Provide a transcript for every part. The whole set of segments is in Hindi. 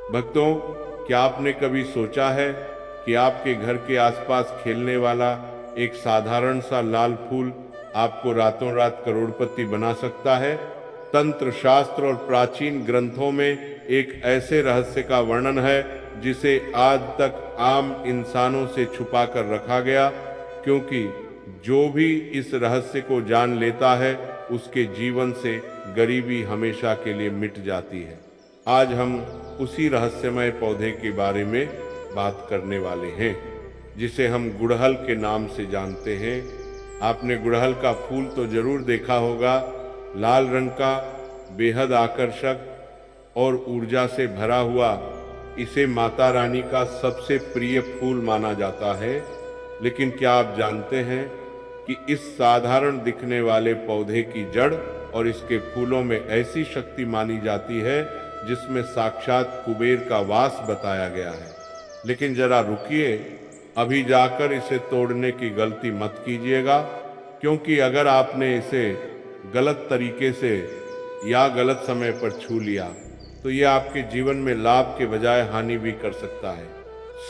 भक्तों, क्या आपने कभी सोचा है कि आपके घर के आसपास खेलने वाला एक साधारण सा लाल फूल आपको रातों रात करोड़पति बना सकता है? तंत्र शास्त्र और प्राचीन ग्रंथों में एक ऐसे रहस्य का वर्णन है जिसे आज तक आम इंसानों से छुपा कर रखा गया, क्योंकि जो भी इस रहस्य को जान लेता है उसके जीवन से गरीबी हमेशा के लिए मिट जाती है। आज हम उसी रहस्यमय पौधे के बारे में बात करने वाले हैं, जिसे हम गुड़हल के नाम से जानते हैं। आपने गुड़हल का फूल तो जरूर देखा होगा। लाल रंग का, बेहद आकर्षक और ऊर्जा से भरा हुआ, इसे माता रानी का सबसे प्रिय फूल माना जाता है। लेकिन क्या आप जानते हैं कि इस साधारण दिखने वाले पौधे की जड़ और इसके फूलों में ऐसी शक्ति मानी जाती है जिसमें साक्षात कुबेर का वास बताया गया है। लेकिन जरा रुकिए, अभी जाकर इसे तोड़ने की गलती मत कीजिएगा, क्योंकि अगर आपने इसे गलत तरीके से या गलत समय पर छू लिया तो यह आपके जीवन में लाभ के बजाय हानि भी कर सकता है।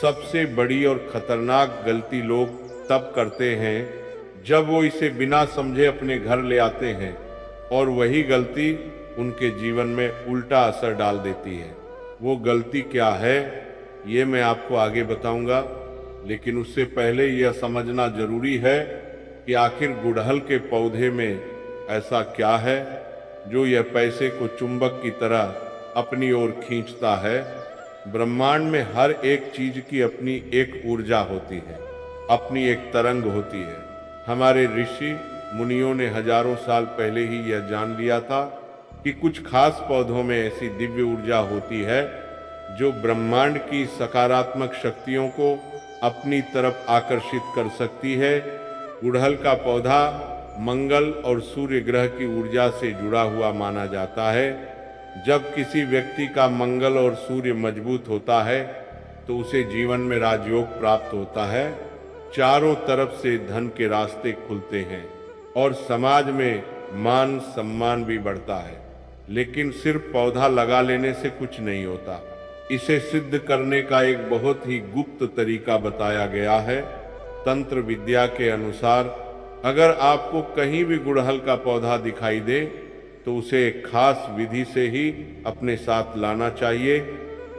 सबसे बड़ी और खतरनाक गलती लोग तब करते हैं जब वो इसे बिना समझे अपने घर ले आते हैं, और वही गलती उनके जीवन में उल्टा असर डाल देती है। वो गलती क्या है ये मैं आपको आगे बताऊंगा, लेकिन उससे पहले यह समझना जरूरी है कि आखिर गुड़हल के पौधे में ऐसा क्या है जो यह पैसे को चुंबक की तरह अपनी ओर खींचता है। ब्रह्मांड में हर एक चीज की अपनी एक ऊर्जा होती है, अपनी एक तरंग होती है। हमारे ऋषि मुनियों ने हजारों साल पहले ही यह जान लिया था कि कुछ खास पौधों में ऐसी दिव्य ऊर्जा होती है जो ब्रह्मांड की सकारात्मक शक्तियों को अपनी तरफ आकर्षित कर सकती है। गुड़हल का पौधा मंगल और सूर्य ग्रह की ऊर्जा से जुड़ा हुआ माना जाता है। जब किसी व्यक्ति का मंगल और सूर्य मजबूत होता है तो उसे जीवन में राजयोग प्राप्त होता है, चारों तरफ से धन के रास्ते खुलते हैं और समाज में मान सम्मान भी बढ़ता है। लेकिन सिर्फ पौधा लगा लेने से कुछ नहीं होता, इसे सिद्ध करने का एक बहुत ही गुप्त तरीका बताया गया है। तंत्र विद्या के अनुसार अगर आपको कहीं भी गुड़हल का पौधा दिखाई दे तो उसे एक खास विधि से ही अपने साथ लाना चाहिए,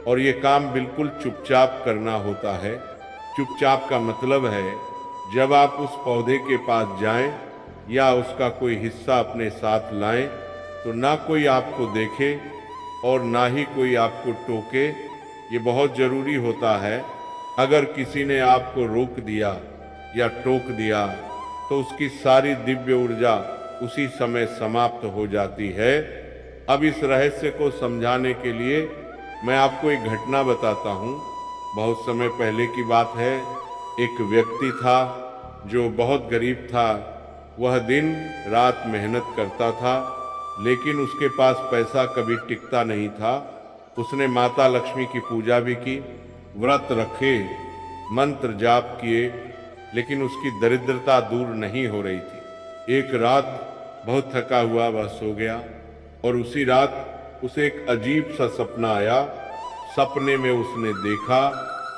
और ये काम बिल्कुल चुपचाप करना होता है। चुपचाप का मतलब है जब आप उस पौधे के पास जाएं या उसका कोई हिस्सा अपने साथ लाएं तो ना कोई आपको देखे और ना ही कोई आपको टोके। ये बहुत जरूरी होता है। अगर किसी ने आपको रोक दिया या टोक दिया तो उसकी सारी दिव्य ऊर्जा उसी समय समाप्त हो जाती है। अब इस रहस्य को समझाने के लिए मैं आपको एक घटना बताता हूँ। बहुत समय पहले की बात है। एक व्यक्ति था जो बहुत गरीब था। वह दिन रात मेहनत करता था, लेकिन उसके पास पैसा कभी टिकता नहीं था। उसने माता लक्ष्मी की पूजा भी की, व्रत रखे, मंत्र जाप किए, लेकिन उसकी दरिद्रता दूर नहीं हो रही थी। एक रात बहुत थका हुआ वह सो गया और उसी रात उसे एक अजीब सा सपना आया। सपने में उसने देखा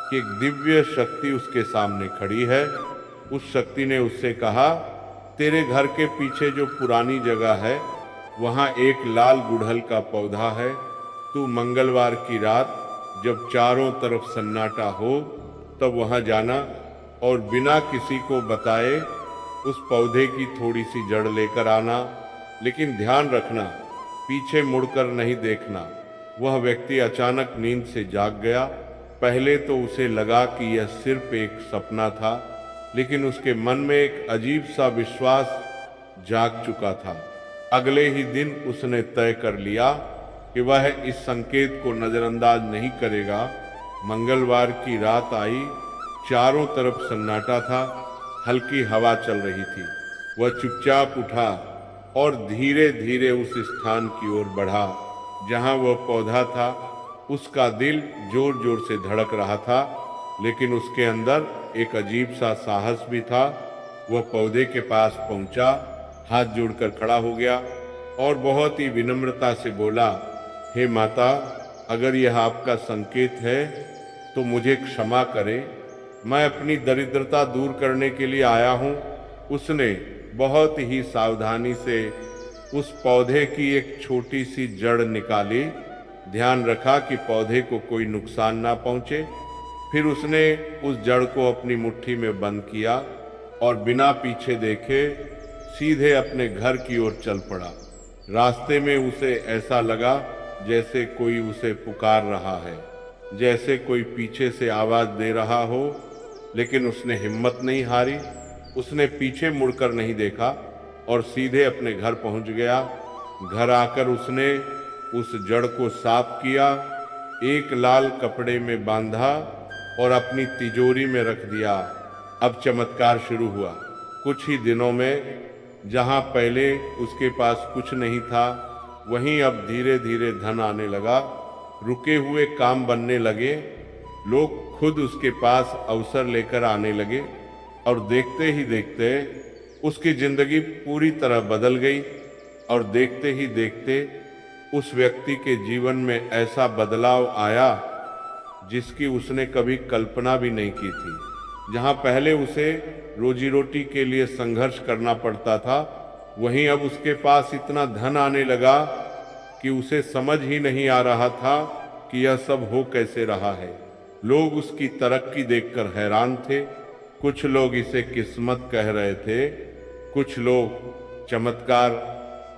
कि एक दिव्य शक्ति उसके सामने खड़ी है। उस शक्ति ने उससे कहा, तेरे घर के पीछे जो पुरानी जगह है वहाँ एक लाल गुड़हल का पौधा है। तू मंगलवार की रात जब चारों तरफ सन्नाटा हो तब वहाँ जाना और बिना किसी को बताए उस पौधे की थोड़ी सी जड़ लेकर आना, लेकिन ध्यान रखना पीछे मुड़कर नहीं देखना। वह व्यक्ति अचानक नींद से जाग गया। पहले तो उसे लगा कि यह सिर्फ एक सपना था, लेकिन उसके मन में एक अजीब सा विश्वास जाग चुका था। अगले ही दिन उसने तय कर लिया कि वह इस संकेत को नजरअंदाज नहीं करेगा। मंगलवार की रात आई, चारों तरफ सन्नाटा था, हल्की हवा चल रही थी। वह चुपचाप उठा और धीरे धीरे उस स्थान की ओर बढ़ा जहां वह पौधा था। उसका दिल जोर जोर से धड़क रहा था, लेकिन उसके अंदर एक अजीब सा साहस भी था। वह पौधे के पास पहुंचा, हाथ जोड़कर खड़ा हो गया और बहुत ही विनम्रता से बोला, हे माता, अगर यह आपका संकेत है तो मुझे क्षमा करें, मैं अपनी दरिद्रता दूर करने के लिए आया हूँ। उसने बहुत ही सावधानी से उस पौधे की एक छोटी सी जड़ निकाली, ध्यान रखा कि पौधे को कोई नुकसान ना पहुँचे। फिर उसने उस जड़ को अपनी मुट्ठी में बंद किया और बिना पीछे देखे सीधे अपने घर की ओर चल पड़ा। रास्ते में उसे ऐसा लगा जैसे कोई उसे पुकार रहा है, जैसे कोई पीछे से आवाज दे रहा हो, लेकिन उसने हिम्मत नहीं हारी। उसने पीछे मुड़कर नहीं देखा और सीधे अपने घर पहुंच गया। घर आकर उसने उस जड़ को साफ किया, एक लाल कपड़े में बांधा और अपनी तिजोरी में रख दिया। अब चमत्कार शुरू हुआ। कुछ ही दिनों में जहां पहले उसके पास कुछ नहीं था, वहीं अब धीरे धीरे धन आने लगा। रुके हुए काम बनने लगे, लोग खुद उसके पास अवसर लेकर आने लगे और देखते ही देखते उसकी जिंदगी पूरी तरह बदल गई। और देखते ही देखते उस व्यक्ति के जीवन में ऐसा बदलाव आया जिसकी उसने कभी कल्पना भी नहीं की थी। जहां पहले उसे रोजी रोटी के लिए संघर्ष करना पड़ता था, वहीं अब उसके पास इतना धन आने लगा कि उसे समझ ही नहीं आ रहा था कि यह सब हो कैसे रहा है। लोग उसकी तरक्की देखकर हैरान थे। कुछ लोग इसे किस्मत कह रहे थे, कुछ लोग चमत्कार,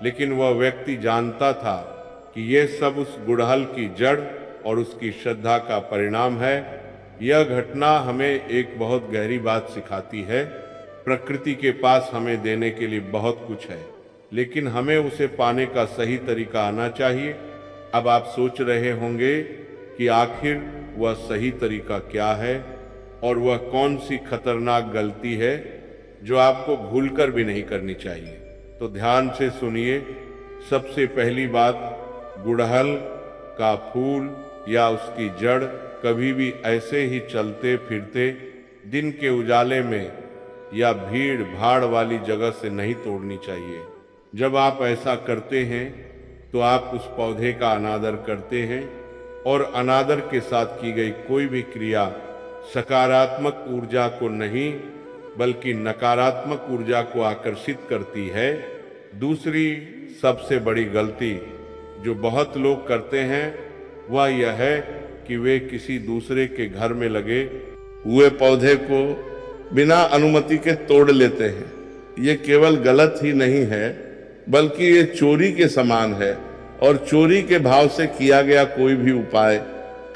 लेकिन वह व्यक्ति जानता था कि यह सब उस गुड़हल की जड़ और उसकी श्रद्धा का परिणाम है। यह घटना हमें एक बहुत गहरी बात सिखाती है। प्रकृति के पास हमें देने के लिए बहुत कुछ है, लेकिन हमें उसे पाने का सही तरीका आना चाहिए। अब आप सोच रहे होंगे कि आखिर वह सही तरीका क्या है और वह कौन सी खतरनाक गलती है जो आपको भूलकर भी नहीं करनी चाहिए। तो ध्यान से सुनिए। सबसे पहली बात, गुड़हल का फूल या उसकी जड़ कभी भी ऐसे ही चलते फिरते दिन के उजाले में या भीड़ भाड़ वाली जगह से नहीं तोड़नी चाहिए। जब आप ऐसा करते हैं तो आप उस पौधे का अनादर करते हैं, और अनादर के साथ की गई कोई भी क्रिया सकारात्मक ऊर्जा को नहीं बल्कि नकारात्मक ऊर्जा को आकर्षित करती है। दूसरी सबसे बड़ी गलती जो बहुत लोग करते हैं वह यह है कि वे किसी दूसरे के घर में लगे हुए पौधे को बिना अनुमति के तोड़ लेते हैं। ये केवल गलत ही नहीं है बल्कि ये चोरी के समान है, और चोरी के भाव से किया गया कोई भी उपाय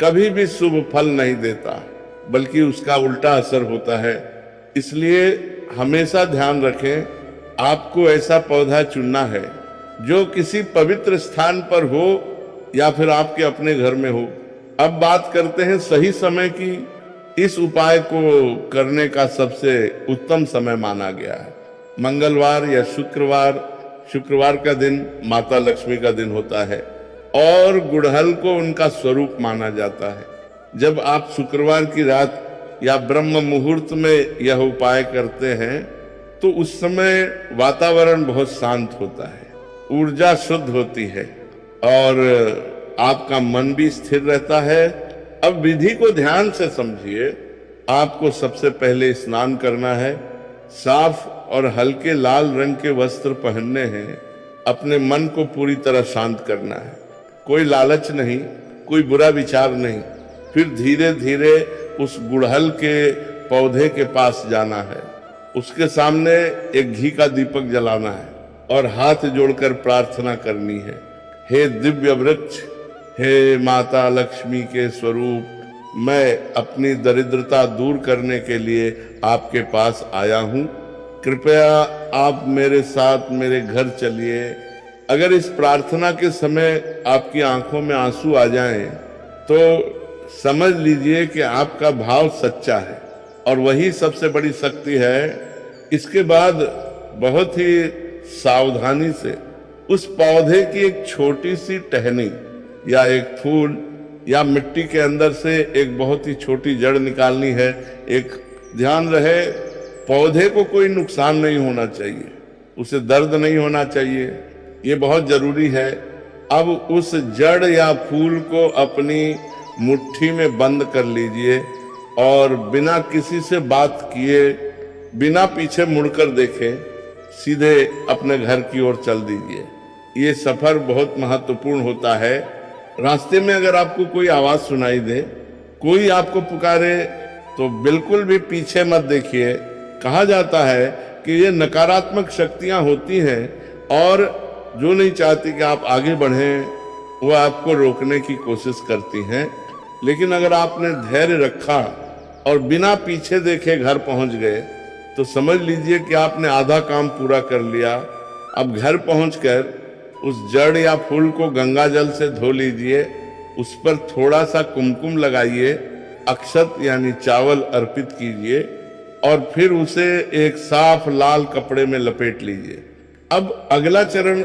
कभी भी शुभ फल नहीं देता, बल्कि उसका उल्टा असर होता है। इसलिए हमेशा ध्यान रखें, आपको ऐसा पौधा चुनना है जो किसी पवित्र स्थान पर हो या फिर आपके अपने घर में हो। अब बात करते हैं सही समय की। इस उपाय को करने का सबसे उत्तम समय माना गया है मंगलवार या शुक्रवार। शुक्रवार का दिन माता लक्ष्मी का दिन होता है और गुड़हल को उनका स्वरूप माना जाता है। जब आप शुक्रवार की रात या ब्रह्म मुहूर्त में यह उपाय करते हैं तो उस समय वातावरण बहुत शांत होता है, ऊर्जा शुद्ध होती है और आपका मन भी स्थिर रहता है। अब विधि को ध्यान से समझिए। आपको सबसे पहले स्नान करना है, साफ और हल्के लाल रंग के वस्त्र पहनने हैं, अपने मन को पूरी तरह शांत करना है, कोई लालच नहीं, कोई बुरा विचार नहीं। फिर धीरे धीरे उस गुड़हल के पौधे के पास जाना है, उसके सामने एक घी का दीपक जलाना है और हाथ जोड़कर प्रार्थना करनी है, हे दिव्य वृक्ष, हे माता लक्ष्मी के स्वरूप, मैं अपनी दरिद्रता दूर करने के लिए आपके पास आया हूँ। कृपया आप मेरे साथ मेरे घर चलिए। अगर इस प्रार्थना के समय आपकी आंखों में आंसू आ जाएं, तो समझ लीजिए कि आपका भाव सच्चा है और वही सबसे बड़ी शक्ति है। इसके बाद बहुत ही सावधानी से उस पौधे की एक छोटी सी टहनी या एक फूल या मिट्टी के अंदर से एक बहुत ही छोटी जड़ निकालनी है। एक ध्यान रहे, पौधे को कोई नुकसान नहीं होना चाहिए, उसे दर्द नहीं होना चाहिए, ये बहुत जरूरी है। अब उस जड़ या फूल को अपनी मुट्ठी में बंद कर लीजिए और बिना किसी से बात किए, बिना पीछे मुड़कर देखे सीधे अपने घर की ओर चल दीजिए। ये सफर बहुत महत्वपूर्ण होता है। रास्ते में अगर आपको कोई आवाज सुनाई दे, कोई आपको पुकारे, तो बिल्कुल भी पीछे मत देखिए। कहा जाता है कि ये नकारात्मक शक्तियां होती हैं और जो नहीं चाहती कि आप आगे बढ़ें, वो आपको रोकने की कोशिश करती हैं। लेकिन अगर आपने धैर्य रखा और बिना पीछे देखे घर पहुंच गए, तो समझ लीजिए कि आपने आधा काम पूरा कर लिया। अब घर पहुंचकर उस जड़ या फूल को गंगा जल से धो लीजिए, उस पर थोड़ा सा कुमकुम लगाइए, अक्षत यानी चावल अर्पित कीजिए और फिर उसे एक साफ लाल कपड़े में लपेट लीजिए। अब अगला चरण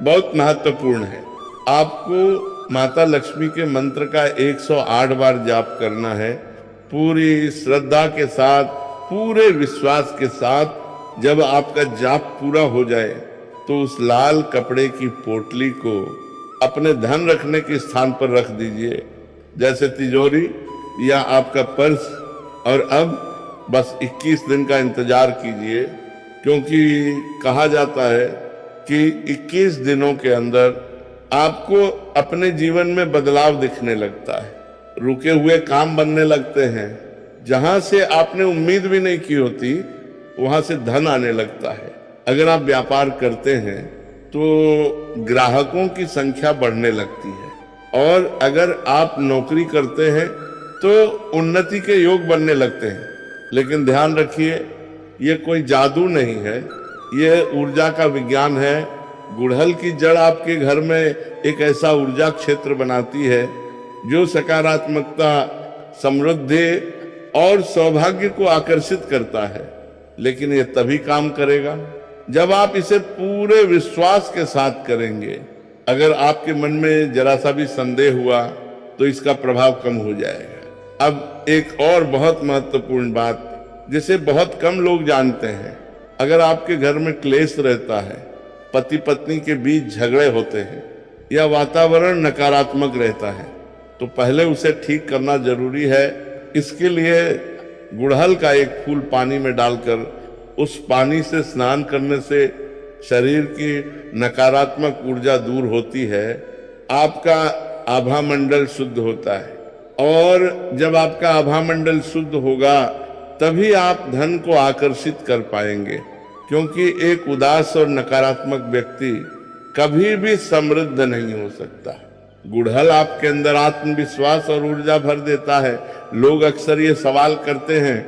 बहुत महत्वपूर्ण है। आपको माता लक्ष्मी के मंत्र का 108 बार जाप करना है, पूरी श्रद्धा के साथ, पूरे विश्वास के साथ। जब आपका जाप पूरा हो जाए तो उस लाल कपड़े की पोटली को अपने धन रखने के स्थान पर रख दीजिए, जैसे तिजोरी या आपका पर्स। और अब बस 21 दिन का इंतजार कीजिए, क्योंकि कहा जाता है कि 21 दिनों के अंदर आपको अपने जीवन में बदलाव दिखने लगता है। रुके हुए काम बनने लगते हैं, जहां से आपने उम्मीद भी नहीं की होती वहां से धन आने लगता है। अगर आप व्यापार करते हैं तो ग्राहकों की संख्या बढ़ने लगती है, और अगर आप नौकरी करते हैं तो उन्नति के योग बनने लगते हैं। लेकिन ध्यान रखिए, ये कोई जादू नहीं है, ये ऊर्जा का विज्ञान है। गुड़हल की जड़ आपके घर में एक ऐसा ऊर्जा क्षेत्र बनाती है जो सकारात्मकता, समृद्धि और सौभाग्य को आकर्षित करता है। लेकिन ये तभी काम करेगा जब आप इसे पूरे विश्वास के साथ करेंगे। अगर आपके मन में जरा सा भी संदेह हुआ तो इसका प्रभाव कम हो जाएगा। अब एक और बहुत महत्वपूर्ण बात जिसे बहुत कम लोग जानते हैं, अगर आपके घर में क्लेश रहता है, पति पत्नी के बीच झगड़े होते हैं या वातावरण नकारात्मक रहता है, तो पहले उसे ठीक करना जरूरी है। इसके लिए गुड़हल का एक फूल पानी में डालकर उस पानी से स्नान करने से शरीर की नकारात्मक ऊर्जा दूर होती है, आपका आभा मंडल शुद्ध होता है। और जब आपका आभा मंडल शुद्ध होगा तभी आप धन को आकर्षित कर पाएंगे, क्योंकि एक उदास और नकारात्मक व्यक्ति कभी भी समृद्ध नहीं हो सकता। गुड़हल आपके अंदर आत्मविश्वास और ऊर्जा भर देता है। लोग अक्सर ये सवाल करते हैं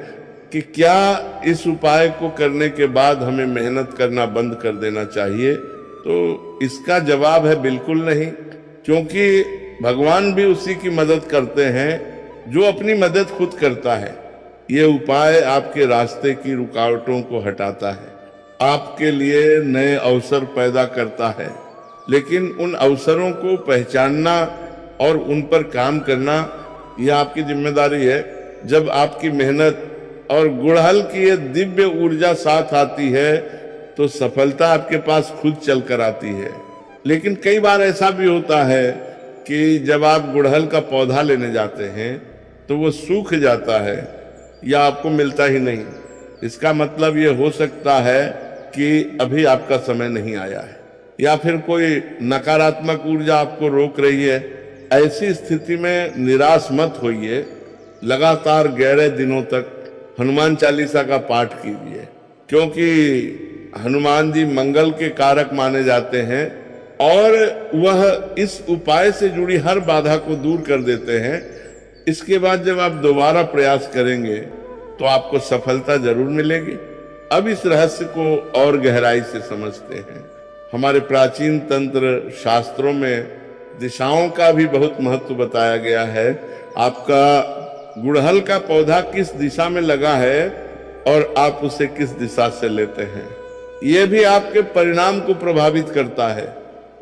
कि क्या इस उपाय को करने के बाद हमें मेहनत करना बंद कर देना चाहिए? तो इसका जवाब है बिल्कुल नहीं, क्योंकि भगवान भी उसी की मदद करते हैं जो अपनी मदद खुद करता है। ये उपाय आपके रास्ते की रुकावटों को हटाता है, आपके लिए नए अवसर पैदा करता है। लेकिन उन अवसरों को पहचानना और उन पर काम करना यह आपकी जिम्मेदारी है। जब आपकी मेहनत और गुड़हल की ये दिव्य ऊर्जा साथ आती है तो सफलता आपके पास खुद चल कर आती है। लेकिन कई बार ऐसा भी होता है कि जब आप गुड़हल का पौधा लेने जाते हैं तो वो सूख जाता है या आपको मिलता ही नहीं। इसका मतलब ये हो सकता है कि अभी आपका समय नहीं आया है, या फिर कोई नकारात्मक ऊर्जा आपको रोक रही है। ऐसी स्थिति में निराश मत होइए, लगातार 11 दिनों तक हनुमान चालीसा का पाठ कीजिए, क्योंकि हनुमान जी मंगल के कारक माने जाते हैं और वह इस उपाय से जुड़ी हर बाधा को दूर कर देते हैं। इसके बाद जब आप दोबारा प्रयास करेंगे तो आपको सफलता जरूर मिलेगी। अब इस रहस्य को और गहराई से समझते हैं। हमारे प्राचीन तंत्र शास्त्रों में दिशाओं का भी बहुत महत्व बताया गया है। आपका गुड़हल का पौधा किस दिशा में लगा है और आप उसे किस दिशा से लेते हैं, यह भी आपके परिणाम को प्रभावित करता है।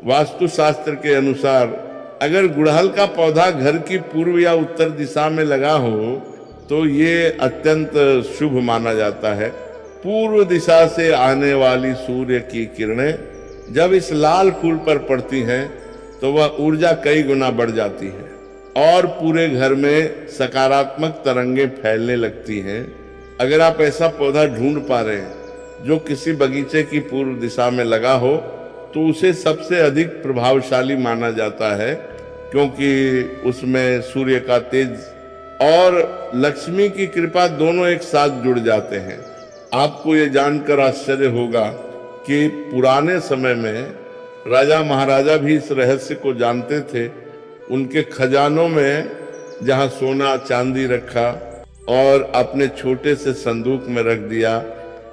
वास्तु शास्त्र के अनुसार अगर गुड़हल का पौधा घर की पूर्व या उत्तर दिशा में लगा हो तो ये अत्यंत शुभ माना जाता है। पूर्व दिशा से आने वाली सूर्य की किरणें जब इस लाल फूल पर पड़ती हैं तो वह ऊर्जा कई गुना बढ़ जाती है और पूरे घर में सकारात्मक तरंगें फैलने लगती हैं। अगर आप ऐसा पौधा ढूंढ पा रहे हैं जो किसी बगीचे की पूर्व दिशा में लगा हो, तो उसे सबसे अधिक प्रभावशाली माना जाता है, क्योंकि उसमें सूर्य का तेज और लक्ष्मी की कृपा दोनों एक साथ जुड़ जाते हैं। आपको ये जानकर आश्चर्य होगा कि पुराने समय में राजा महाराजा भी इस रहस्य को जानते थे। उनके खजानों में जहां सोना चांदी रखा और अपने छोटे से संदूक में रख दिया,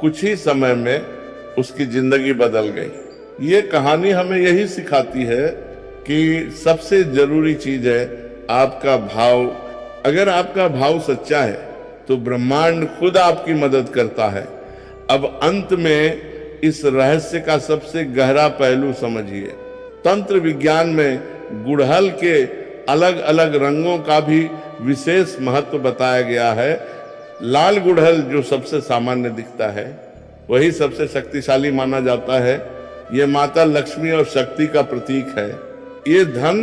कुछ ही समय में उसकी जिंदगी बदल गई। ये कहानी हमें यही सिखाती है कि सबसे जरूरी चीज है आपका भाव। अगर आपका भाव सच्चा है तो ब्रह्मांड खुद आपकी मदद करता है। अब अंत में इस रहस्य का सबसे गहरा पहलू समझिए। तंत्र विज्ञान में गुड़हल के अलग अलग रंगों का भी विशेष महत्व बताया गया है। लाल गुड़हल जो सबसे सामान्य दिखता है, वही सबसे शक्तिशाली माना जाता है। ये माता लक्ष्मी और शक्ति का प्रतीक है। ये धन,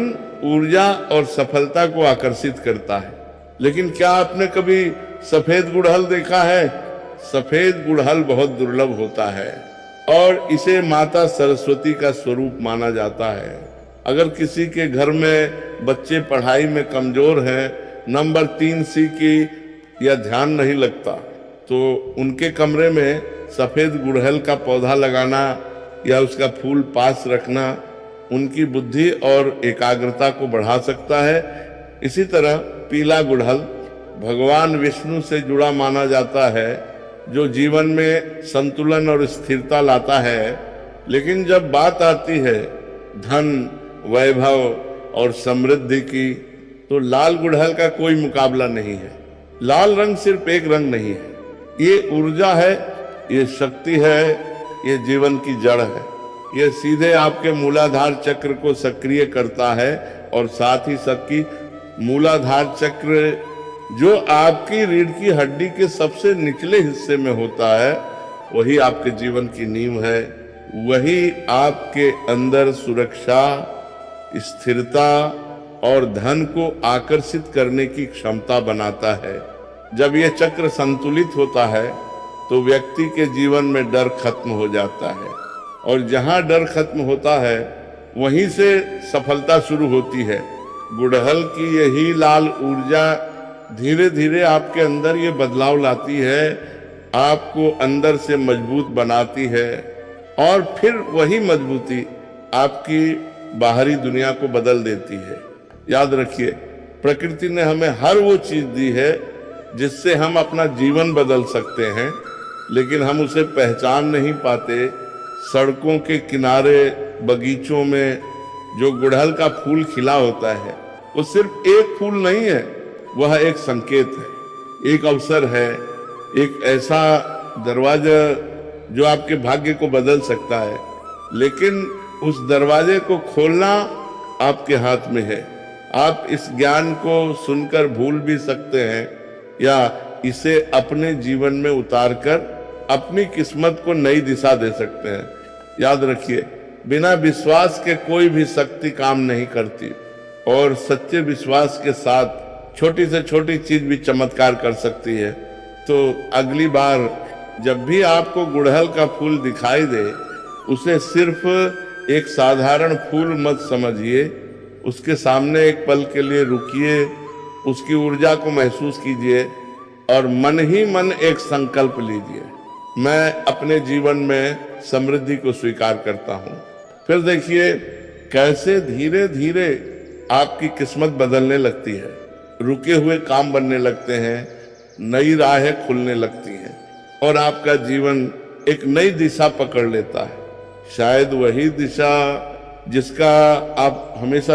ऊर्जा और सफलता को आकर्षित करता है। लेकिन क्या आपने कभी सफेद गुड़हल देखा है? सफेद गुड़हल बहुत दुर्लभ होता है और इसे माता सरस्वती का स्वरूप माना जाता है। अगर किसी के घर में बच्चे पढ़ाई में कमजोर हैं, नंबर 3C की या ध्यान नहीं लगता, तो उनके कमरे में सफेद गुड़हल का पौधा लगाना या उसका फूल पास रखना उनकी बुद्धि और एकाग्रता को बढ़ा सकता है। इसी तरह पीला गुड़हल भगवान विष्णु से जुड़ा माना जाता है, जो जीवन में संतुलन और स्थिरता लाता है। लेकिन जब बात आती है धन, वैभव और समृद्धि की, तो लाल गुड़हल का कोई मुकाबला नहीं है। लाल रंग सिर्फ एक रंग नहीं है, ये ऊर्जा है, ये शक्ति है, ये जीवन की जड़ है। ये सीधे आपके मूलाधार चक्र को सक्रिय करता है और साथ ही सबकी मूलाधार चक्र जो आपकी रीढ़ की हड्डी के सबसे निचले हिस्से में होता है, वही आपके जीवन की नींव है। वही आपके अंदर सुरक्षा, स्थिरता और धन को आकर्षित करने की क्षमता बनाता है। जब यह चक्र संतुलित होता है तो व्यक्ति के जीवन में डर खत्म हो जाता है, और जहां डर खत्म होता है वहीं से सफलता शुरू होती है। गुड़हल की यही लाल ऊर्जा धीरे धीरे आपके अंदर ये बदलाव लाती है, आपको अंदर से मजबूत बनाती है, और फिर वही मजबूती आपकी बाहरी दुनिया को बदल देती है। याद रखिए, प्रकृति ने हमें हर वो चीज दी है जिससे हम अपना जीवन बदल सकते हैं, लेकिन हम उसे पहचान नहीं पाते। सड़कों के किनारे, बगीचों में जो गुड़हल का फूल खिला होता है, वो सिर्फ एक फूल नहीं है, वह एक संकेत है, एक अवसर है, एक ऐसा दरवाजा जो आपके भाग्य को बदल सकता है। लेकिन उस दरवाजे को खोलना आपके हाथ में है। आप इस ज्ञान को सुनकर भूल भी सकते हैं या इसे अपने जीवन में उतारकर अपनी किस्मत को नई दिशा दे सकते हैं। याद रखिए, बिना विश्वास के कोई भी शक्ति काम नहीं करती, और सच्चे विश्वास के साथ छोटी से छोटी चीज भी चमत्कार कर सकती है। तो अगली बार जब भी आपको गुड़हल का फूल दिखाई दे, उसे सिर्फ एक साधारण फूल मत समझिए, उसके सामने एक पल के लिए रुकिए, उसकी ऊर्जा को महसूस कीजिए और मन ही मन एक संकल्प लीजिए, मैं अपने जीवन में समृद्धि को स्वीकार करता हूँ। फिर देखिए कैसे धीरे धीरे आपकी किस्मत बदलने लगती है, रुके हुए काम बनने लगते हैं, नई राहें खुलने लगती हैं और आपका जीवन एक नई दिशा पकड़ लेता है। शायद वही दिशा जिसका आप हमेशा